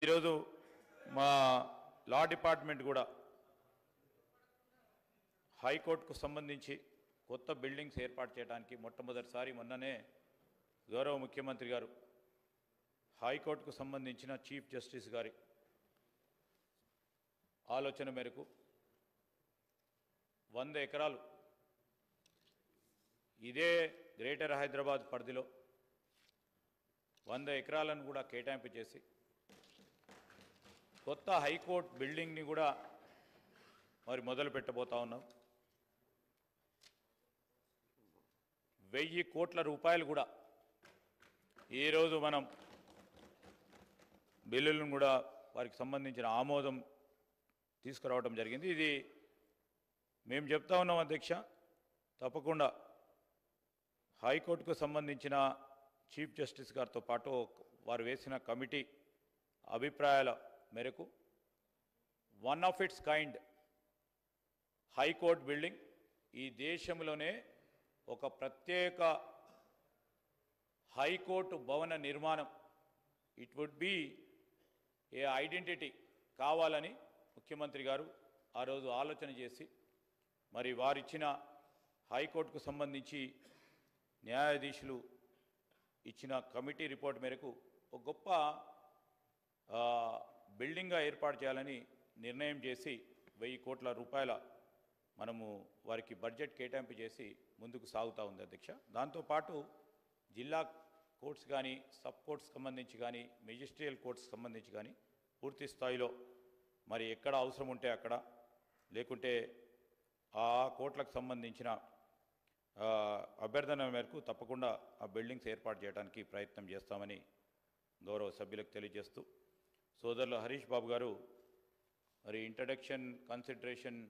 ఈరోజు మా law department కూడా హైకోర్టుకు సంబంధించి కొత్త బిల్డింగ్స్ ఏర్పాటు చేయడానికి మొట్టమొదటిసారి మొన్ననే గౌరవ ముఖ్యమంత్రి గారు హైకోర్టుకు సంబంధించిన చీఫ్ జస్టిస్ గారి ఆలోచన మేరకు 100 ఎకరాలు ఇదే గ్రేటర్ హైదరాబాద్ పరిధిలో 100 ఎకరాలను కూడా కేటాయింపు చేసి కొత్త హైకోర్టు బిల్డింగ్ని కూడా మరి మొదలు పెట్టబోతా ఉన్నాం. 1000 కోట్ల రూపాయలు కూడా ఈరోజు మనం బిల్లులను కూడా వారికి సంబంధించిన ఆమోదం తీసుకురావడం జరిగింది. ఇది మేము చెప్తా ఉన్నాం అధ్యక్ష, తప్పకుండా హైకోర్టుకు సంబంధించిన చీఫ్ జస్టిస్ గారితో పాటు వారు వేసిన కమిటీ అభిప్రాయాల మేరకు one of its kind high court building ఈ దేశంలోనే ఒక ప్రత్యేక హైకోర్టు భవన నిర్మాణం it would be a identity కావాలని ముఖ్యమంత్రి గారు ఆ రోజు ఆలోచన చేసి మరి వారిచ్చిన హైకోర్టుకు సంబంధించి న్యాయాధీశులు ఇచ్చిన కమిటీ రిపోర్ట్ మేరకు ఒక గొప్ప బిల్డింగ్గా ఏర్పాటు చేయాలని నిర్ణయం చేసి 1000 కోట్ల రూపాయల మనము వారికి బడ్జెట్ కేటాయింపు చేసి ముందుకు సాగుతూ ఉంది అధ్యక్ష. దాంతోపాటు జిల్లా కోర్ట్స్ కానీ సబ్ కోర్ట్స్ సంబంధించి కానీ మెజిస్ట్రియల్ కోర్ట్స్ సంబంధించి కానీ పూర్తి స్థాయిలో మరి ఎక్కడ అవసరం ఉంటే అక్కడ లేకుంటే ఆ కోర్టులకు సంబంధించిన అభ్యర్థన మేరకు తప్పకుండా ఆ బిల్డింగ్స్ ఏర్పాటు చేయడానికి ప్రయత్నం చేస్తామని గౌరవ సభ్యులకు తెలియజేస్తూ సోదరులు హరీష్ బాబు గారు మరి ఇంట్రడక్షన్ కన్సిడరేషన్